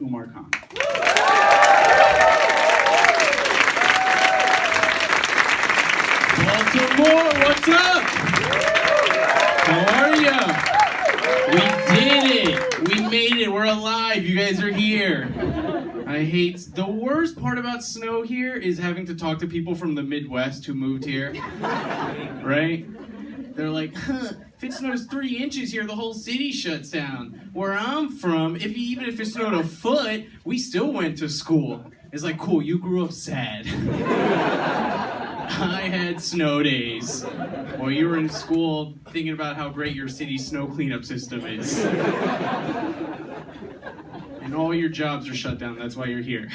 Umar Khan. Baltimore, what's up? How are ya? We did it. We made it. We're alive. You guys are here. The worst part about snow here is having to talk to people from the Midwest who moved here. Right? They're like, if it snows 3 inches here, the whole city shuts down. Where I'm from, even if it snowed a foot, we still went to school. It's like, cool, you grew up sad. I had snow days while you were in school thinking about how great your city's snow cleanup system is. And all your jobs are shut down, that's why you're here.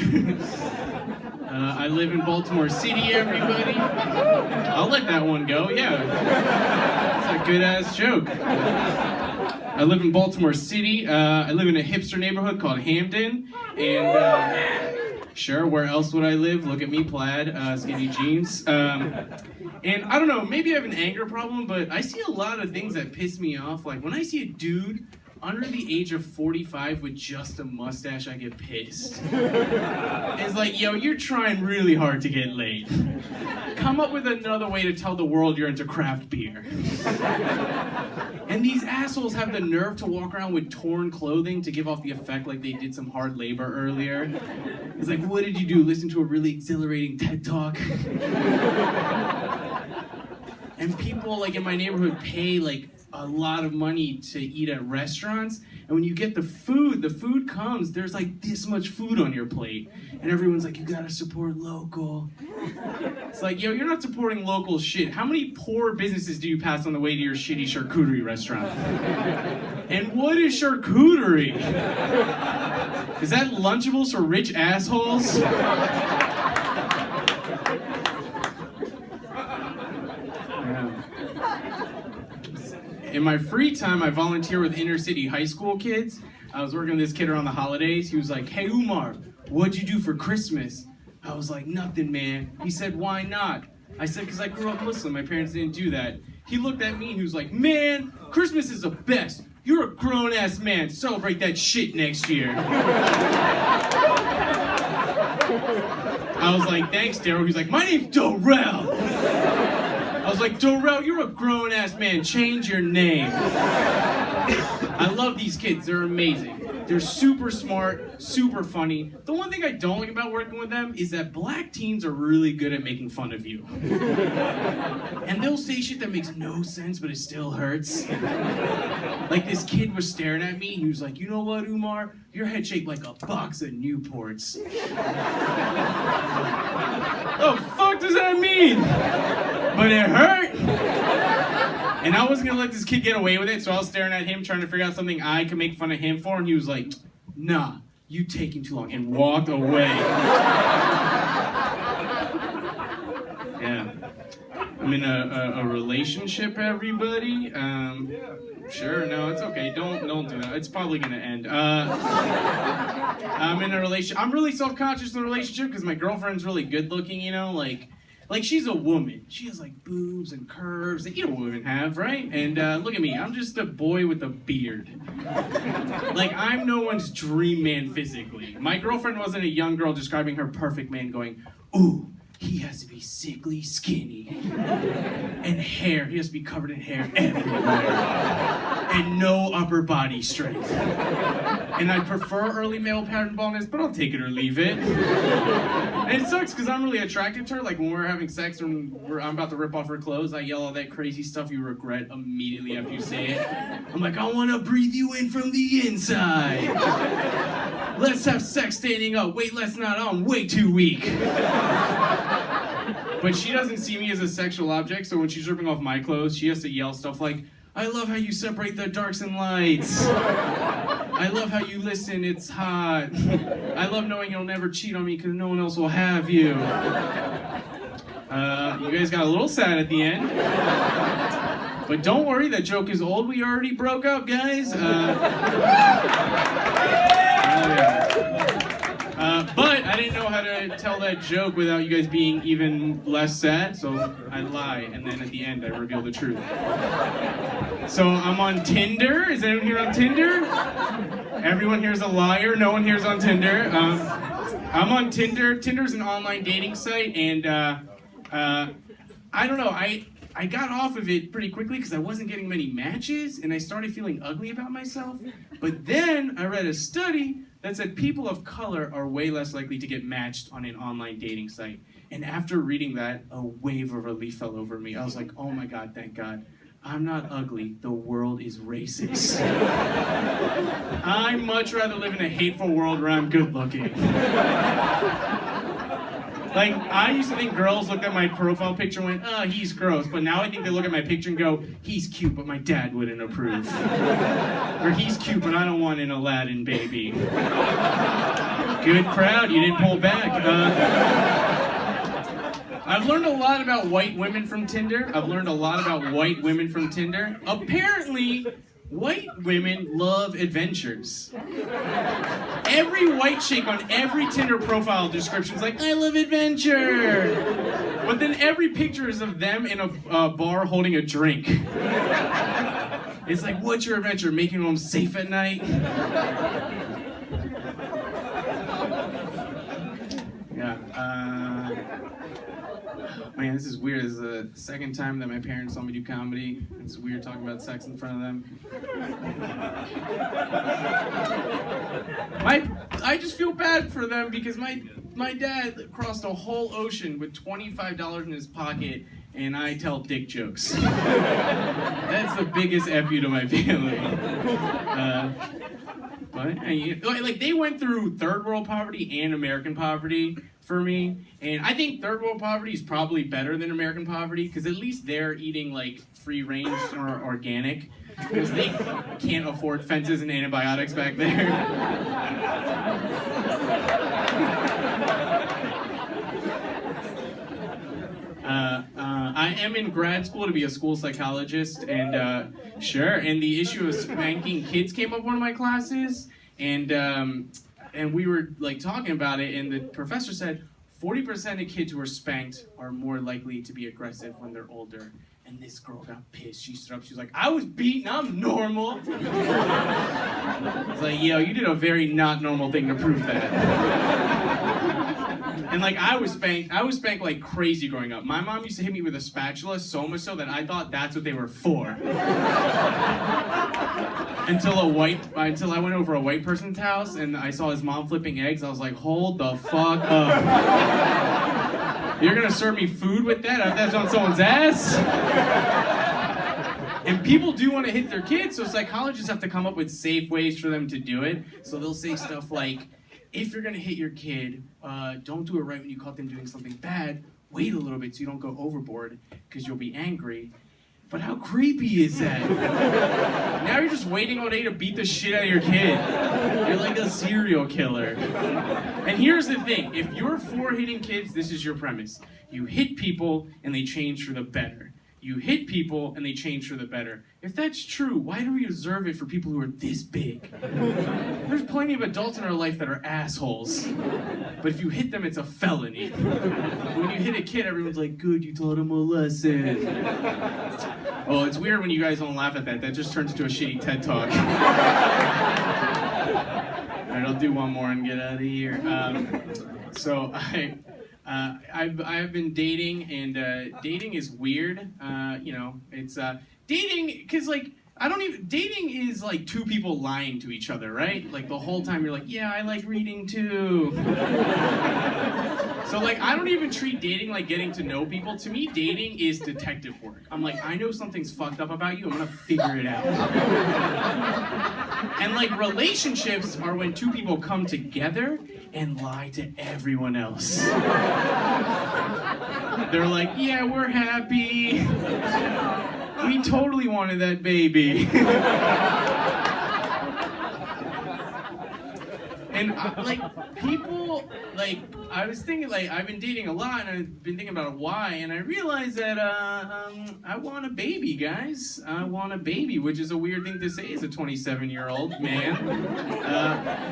I live in Baltimore City, everybody. I'll let that one go, yeah. It's a good-ass joke. I live in Baltimore City. I live in a hipster neighborhood called Hamden. And sure, where else would I live? Look at me, plaid, skinny jeans. And I don't know, maybe I have an anger problem, but I see a lot of things that piss me off. Like when I see a dude under the age of 45 with just a mustache, I get pissed. It's like, yo, you're trying really hard to get laid. Come up with another way to tell the world you're into craft beer. And these assholes have the nerve to walk around with torn clothing to give off the effect like they did some hard labor earlier. It's like, what did you do? Listen to a really exhilarating TED Talk? And people like in my neighborhood pay like a lot of money to eat at restaurants, and when you get the food comes, there's like this much food on your plate, and everyone's like, you gotta support local. It's like, yo, you're not supporting local shit. How many poor businesses do you pass on the way to your shitty charcuterie restaurant? And what is charcuterie? Is that Lunchables for rich assholes? In my free time, I volunteer with inner city high school kids. I was working with this kid around the holidays. He was like, hey, Umar, what'd you do for Christmas? I was like, nothing, man. He said, why not? I said, because I grew up Muslim. My parents didn't do that. He looked at me and he was like, man, Christmas is the best. You're a grown-ass man. Celebrate that shit next year. I was like, thanks, Daryl. He's like, my name's Dorrell. I was like, Dorrell, you're a grown-ass man. Change your name. I love these kids. They're amazing. They're super smart, super funny. The one thing I don't like about working with them is that black teens are really good at making fun of you. And they'll say shit that makes no sense, but it still hurts. Like this kid was staring at me, and he was like, you know what, Umar? Your head shaped like a box of Newports. The fuck does that mean? But it hurt. And I wasn't gonna let this kid get away with it, so I was staring at him trying to figure out something I could make fun of him for, and he was like, nah, you taking too long, and walked away. Yeah. I'm in a relationship, everybody. Sure, no, it's okay. Don't do that. It's probably gonna end. I'm in a relationship. I'm really self-conscious in the relationship because my girlfriend's really good looking, you know, like she's a woman. She has like boobs and curves that women have, right? And look at me, I'm just a boy with a beard. Like I'm no one's dream man physically. My girlfriend wasn't a young girl describing her perfect man going, ooh, he has to be sickly skinny. And hair, he has to be covered in hair everywhere. And no upper body strength. And I prefer early male pattern baldness, but I'll take it or leave it. And it sucks because I'm really attracted to her. Like when we're having sex and I'm about to rip off her clothes, I yell all that crazy stuff you regret immediately after you say it. I'm like, I want to breathe you in from the inside. Let's have sex standing up. Wait, let's not. I'm way too weak. But she doesn't see me as a sexual object, so when she's ripping off my clothes, she has to yell stuff like, I love how you separate the darks and lights. I love how you listen, it's hot. I love knowing you'll never cheat on me because no one else will have you. You guys got a little sad at the end. But don't worry, that joke is old. We already broke up, guys. But I didn't know how to tell that joke without you guys being even less sad, so I lie, and then at the end I reveal the truth. So I'm on Tinder. Is anyone here on Tinder? Everyone here's a liar. No one here's on Tinder. I'm on Tinder. Tinder's an online dating site, and I don't know. I got off of it pretty quickly because I wasn't getting many matches, and I started feeling ugly about myself. But then I read a study that said people of color are way less likely to get matched on an online dating site. And after reading that, a wave of relief fell over me. I was like, oh my God, thank God. I'm not ugly. The world is racist. I'd much rather live in a hateful world where I'm good looking. Like, I used to think girls looked at my profile picture and went, oh, he's gross. But now I think they look at my picture and go, he's cute, but my dad wouldn't approve. Or he's cute, but I don't want an Aladdin baby. Good crowd, you didn't pull back. I've learned a lot about white women from Tinder. Apparently, white women love adventures. Every white chick on every Tinder profile description is like, I love adventure. But then every picture is of them in a bar holding a drink. It's like, what's your adventure? Making home safe at night? Yeah. Man, this is weird. This is the second time that my parents saw me do comedy. It's weird talking about sex in front of them. I just feel bad for them because my dad crossed a whole ocean with $25 in his pocket, and I tell dick jokes. That's the biggest F you to my family. Like, they went through third world poverty and American poverty for me, and I think third world poverty is probably better than American poverty because at least they're eating like free range or organic because they can't afford fences and antibiotics back there. I am in grad school to be a school psychologist, and and the issue of spanking kids came up one of my classes, and we were like talking about it, and the professor said 40% of kids who are spanked are more likely to be aggressive when they're older. And this girl got pissed. She stood up. She was like, I was beaten. I'm normal. It's like, yo, you did a very not normal thing to prove that. And like, I was spanked like crazy growing up. My mom used to hit me with a spatula so much so that I thought that's what they were for. Until I went over a white person's house and I saw his mom flipping eggs. I was like, hold the fuck up. You're gonna serve me food with that? That's on someone's ass? And people do want to hit their kids, so psychologists have to come up with safe ways for them to do it. So they'll say stuff like, if you're gonna hit your kid, don't do it right when you caught them doing something bad. Wait a little bit so you don't go overboard, because you'll be angry. But how creepy is that? Now you're just waiting all day to beat the shit out of your kid. You're like a serial killer. And here's the thing, if you're for hitting kids, this is your premise. You hit people and they change for the better. You hit people and they change for the better. If that's true, why do we reserve it for people who are this big? There's plenty of adults in our life that are assholes. But if you hit them, it's a felony. When you hit a kid, everyone's like, good, you taught him a lesson. Oh, it's weird when you guys don't laugh at that. That just turns into a shitty TED Talk. Alright, I'll do one more and get out of here. I've been dating, and dating is weird. It's dating, because dating is like two people lying to each other, right? Like the whole time you're like, yeah, I like reading too. So like, I don't even treat dating like getting to know people. To me, dating is detective work. I'm like, I know something's fucked up about you, I'm gonna figure it out. And like, relationships are when two people come together and lie to everyone else. They're like, yeah, we're happy. We totally wanted that baby. And people, I was thinking, I've been dating a lot, and I've been thinking about why, and I realized that I want a baby, guys. I want a baby, which is a weird thing to say as a 27-year-old man.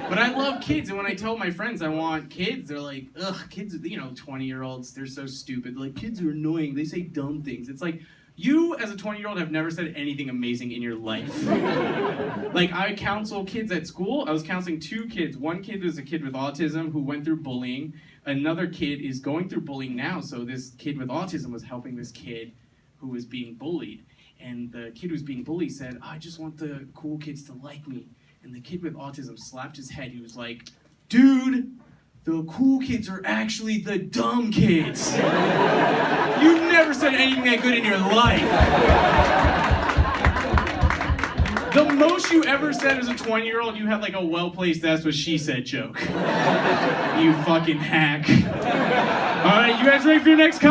But I love kids, and when I tell my friends I want kids, they're like, ugh, kids, 20-year-olds, they're so stupid. Like, kids are annoying. They say dumb things. It's like, you, as a 20-year-old, have never said anything amazing in your life. I counsel kids at school. I was counseling 2 kids. One kid was a kid with autism who went through bullying. Another kid is going through bullying now, so this kid with autism was helping this kid who was being bullied. And the kid who was being bullied said, I just want the cool kids to like me. And the kid with autism slapped his head. He was like, dude, the cool kids are actually the dumb kids. You've never said anything that good in your life. The most you ever said as a 20-year-old, you had a well-placed that's what she said joke. You fucking hack. All right, you guys ready for your next comment?